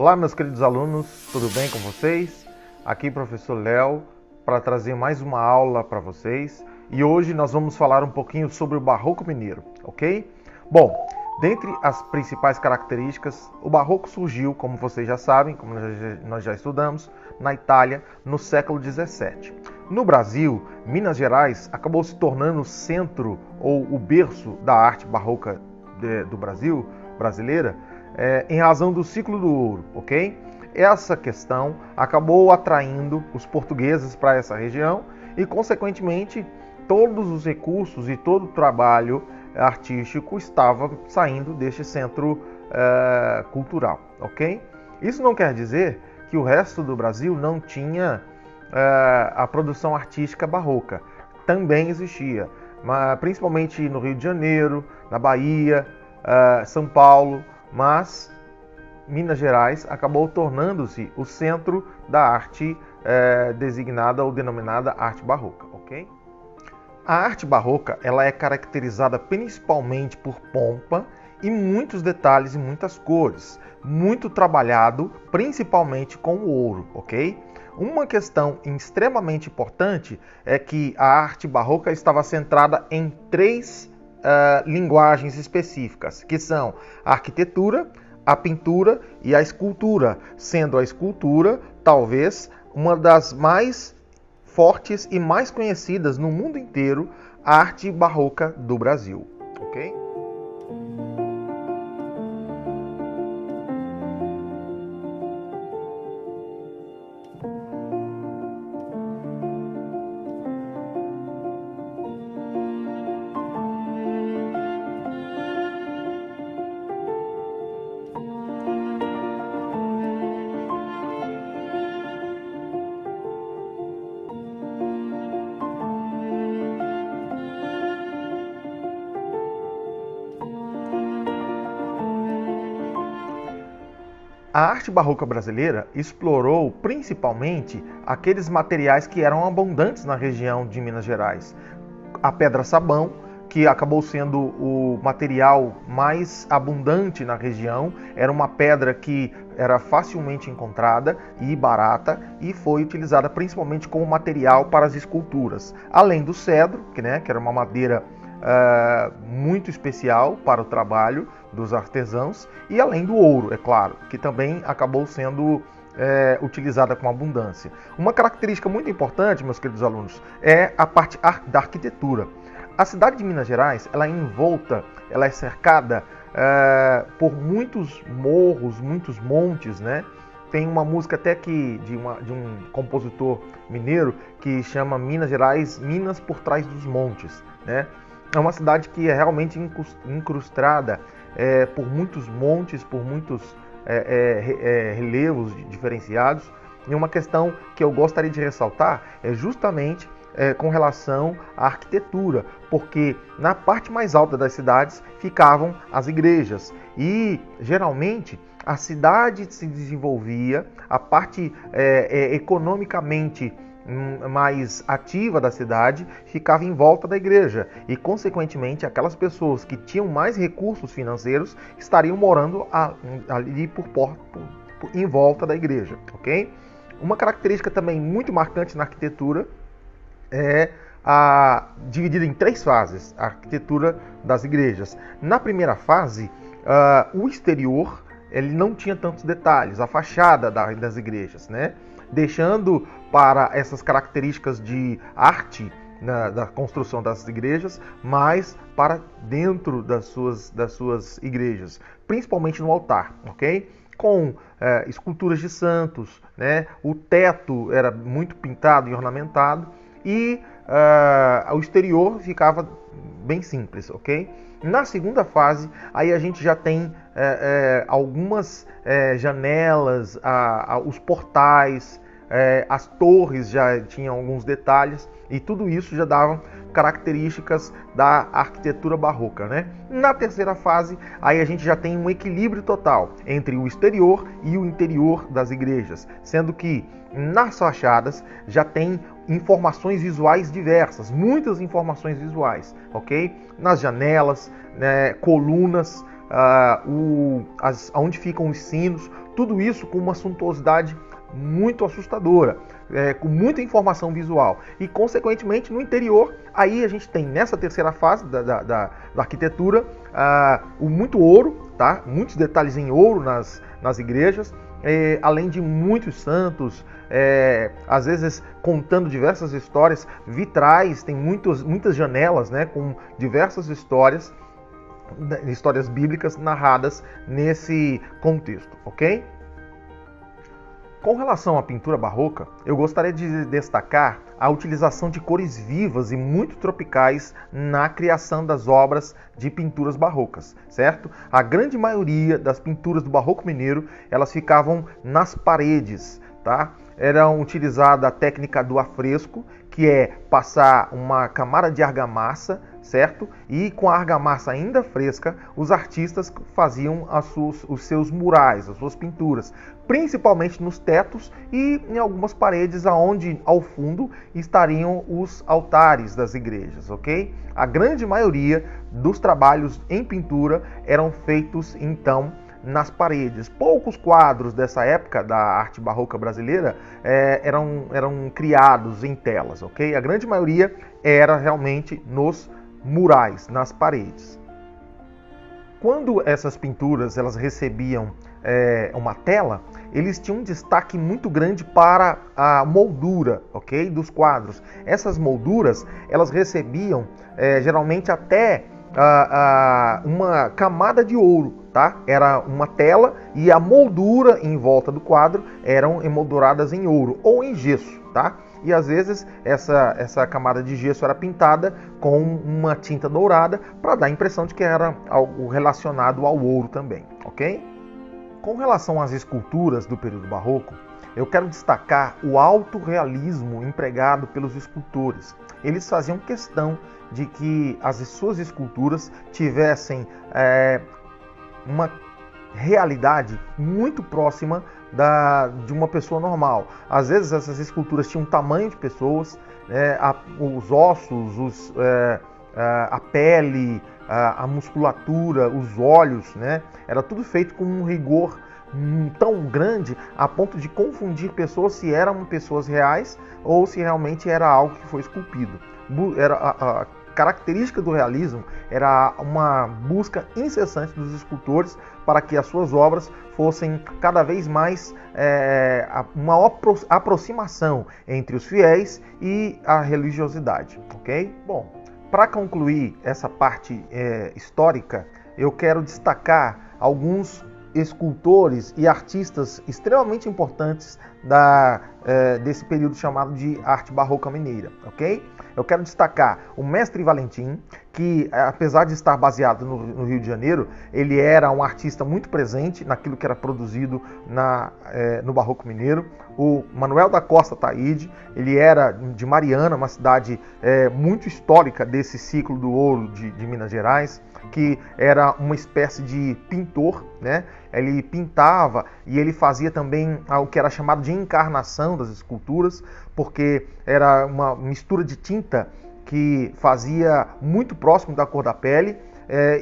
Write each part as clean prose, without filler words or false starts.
Olá, meus queridos alunos, tudo bem com vocês? Aqui professor Léo para trazer mais uma aula para vocês e hoje nós vamos falar um pouquinho sobre o Barroco Mineiro, ok? Bom, dentre as principais características, o Barroco surgiu, como vocês já sabem, como nós já estudamos, na Itália no século XVII. No Brasil, Minas Gerais acabou se tornando o centro ou o berço da arte barroca do Brasil, brasileira, em razão do ciclo do ouro, ok? Essa questão acabou atraindo os portugueses para essa região e, consequentemente, todos os recursos e todo o trabalho artístico estava saindo deste centro cultural, ok? Isso não quer dizer que o resto do Brasil não tinha a produção artística barroca. Também existia, mas principalmente no Rio de Janeiro, na Bahia, São Paulo, mas Minas Gerais acabou tornando-se o centro da arte designada ou denominada arte barroca, ok? A arte barroca ela é caracterizada principalmente por pompa e muitos detalhes e muitas cores, muito trabalhado principalmente com o ouro, ok? Uma questão extremamente importante é que a arte barroca estava centrada em três linguagens específicas, que são a arquitetura, a pintura e a escultura, sendo a escultura talvez uma das mais fortes e mais conhecidas no mundo inteiro, a arte barroca do Brasil, ok? A arte barroca brasileira explorou principalmente aqueles materiais que eram abundantes na região de Minas Gerais. A pedra-sabão, que acabou sendo o material mais abundante na região, era uma pedra que era facilmente encontrada e barata e foi utilizada principalmente como material para as esculturas. Além do cedro, que era uma madeira muito especial para o trabalho dos artesãos, e além do ouro, é claro, que também acabou sendo utilizada com abundância. Uma característica muito importante, meus queridos alunos, é a parte da arquitetura. A cidade de Minas Gerais, ela é cercada por muitos morros, muitos montes, né? Tem uma música até que de um compositor mineiro que chama Minas Gerais, Minas por trás dos montes, né? É uma cidade que é realmente incrustada por muitos montes, por muitos relevos diferenciados. E uma questão que eu gostaria de ressaltar é justamente com relação à arquitetura, porque na parte mais alta das cidades ficavam as igrejas e geralmente a cidade se desenvolvia, a parte economicamente mais ativa da cidade ficava em volta da igreja e, consequentemente, aquelas pessoas que tinham mais recursos financeiros estariam morando ali em volta da igreja, ok? Uma característica também muito marcante na arquitetura é dividida em três fases, a arquitetura das igrejas. Na primeira fase, o exterior ele não tinha tantos detalhes, a fachada das igrejas, né? Deixando para essas características de arte da construção das igrejas, mas para dentro das suas igrejas, principalmente no altar, ok? Com esculturas de santos, né? O teto era muito pintado e ornamentado e o exterior ficava bem simples, ok? Na segunda fase, aí a gente já tem algumas janelas, os portais, as torres já tinham alguns detalhes e tudo isso já dava características da arquitetura barroca, né? Na terceira fase, aí a gente já tem um equilíbrio total entre o exterior e o interior das igrejas, sendo que nas fachadas já tem informações visuais diversas, muitas informações visuais, ok? Nas janelas, né, colunas, onde ficam os sinos, Tudo isso com uma suntuosidade muito assustadora, com muita informação visual. E, consequentemente, no interior, aí a gente tem, nessa terceira fase da arquitetura, o muito ouro, tá? Muitos detalhes em ouro nas igrejas, além de muitos santos, às vezes contando diversas histórias, vitrais, tem muitas janelas, né, com diversas histórias bíblicas narradas nesse contexto, ok? Com relação à pintura barroca, eu gostaria de destacar a utilização de cores vivas e muito tropicais na criação das obras de pinturas barrocas, certo? A grande maioria das pinturas do Barroco Mineiro, elas ficavam nas paredes, tá? Era utilizada a técnica do afresco, que é passar uma camada de argamassa, certo? E com a argamassa ainda fresca, os artistas faziam os seus murais, as suas pinturas, principalmente nos tetos e em algumas paredes aonde ao fundo estariam os altares das igrejas, ok? A grande maioria dos trabalhos em pintura eram feitos então nas paredes. Poucos quadros dessa época da arte barroca brasileira eram criados em telas, ok? A grande maioria era realmente nos murais, nas paredes. Quando essas pinturas elas recebiam uma tela, eles tinham um destaque muito grande para a moldura, ok, dos quadros. Essas molduras elas recebiam geralmente até uma camada de ouro, tá? Era uma tela e a moldura em volta do quadro eram emolduradas em ouro ou em gesso, tá? E às vezes essa camada de gesso era pintada com uma tinta dourada para dar a impressão de que era algo relacionado ao ouro também, ok? Com relação às esculturas do período barroco, eu quero destacar o alto realismo empregado pelos escultores. Eles faziam questão de que as suas esculturas tivessem uma realidade muito próxima de uma pessoa normal. Às vezes essas esculturas tinham tamanho de pessoas, os ossos, a pele, a musculatura, os olhos, né? Era tudo feito com um rigor tão grande a ponto de confundir pessoas se eram pessoas reais ou se realmente era algo que foi esculpido. A característica do realismo era uma busca incessante dos escultores para que as suas obras fossem cada vez mais uma aproximação entre os fiéis e a religiosidade, ok? Bom, para concluir essa parte histórica, eu quero destacar alguns escultores e artistas extremamente importantes desse período chamado de arte barroca mineira, ok? Eu quero destacar o Mestre Valentim, que apesar de estar baseado no Rio de Janeiro, ele era um artista muito presente naquilo que era produzido no Barroco Mineiro. O Manuel da Costa Taide, ele era de Mariana, uma cidade muito histórica desse ciclo do ouro de Minas Gerais, que era uma espécie de pintor, né? Ele pintava e ele fazia também o que era chamado de encarnação das esculturas, porque era uma mistura de tinta que fazia muito próximo da cor da pele.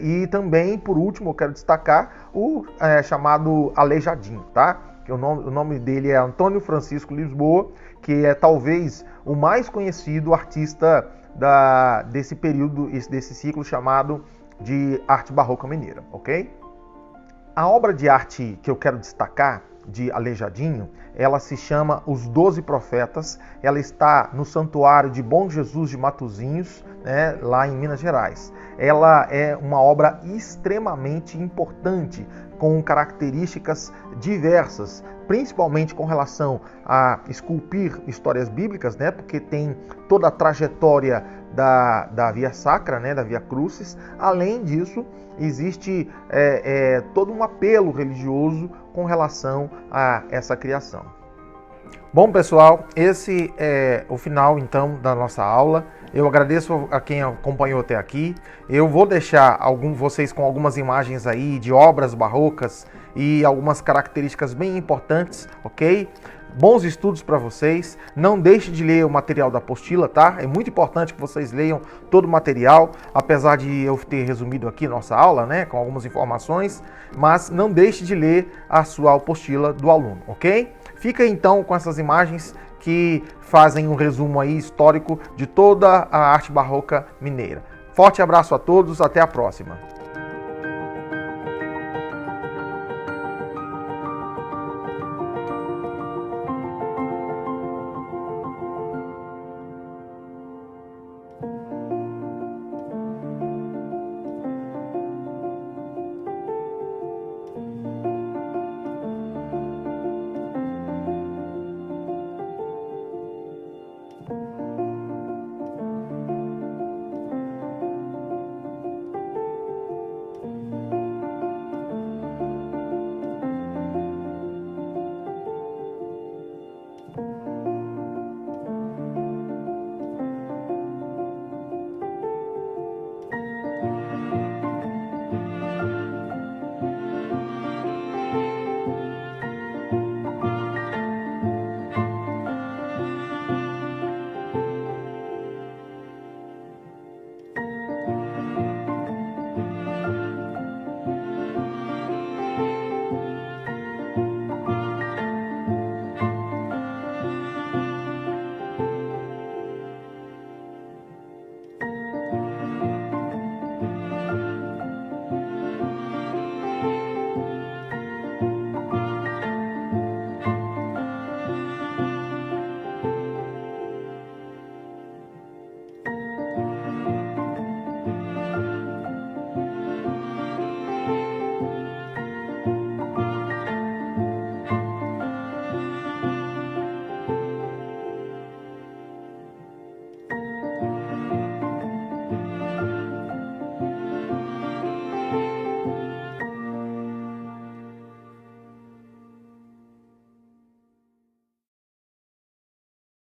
E também, por último, eu quero destacar o chamado Aleijadinho, tá? O nome dele é Antônio Francisco Lisboa, que é talvez o mais conhecido artista desse período, desse ciclo chamado de arte barroca mineira, ok? A obra de arte que eu quero destacar, de Aleijadinho, ela se chama Os 12 Profetas. Ela está no Santuário de Bom Jesus de Matozinhos, né, lá em Minas Gerais. Ela é uma obra extremamente importante, com características diversas, principalmente com relação a esculpir histórias bíblicas, né, porque tem toda a trajetória da Via Sacra, né, da Via Crucis. Além disso, existe todo um apelo religioso com relação a essa criação. Bom, pessoal, esse é o final então da nossa aula. Eu agradeço a quem acompanhou até aqui. Eu vou deixar vocês com algumas imagens aí de obras barrocas e algumas características bem importantes, ok? bons estudos para vocês. Não deixe de ler o material da apostila, tá? É muito importante que vocês leiam todo o material, apesar de eu ter resumido aqui nossa aula, né, com algumas informações, mas não deixe de ler a sua apostila do aluno, ok? Fica então com essas imagens que fazem um resumo aí histórico de toda a arte barroca mineira. Forte abraço a todos, até a próxima!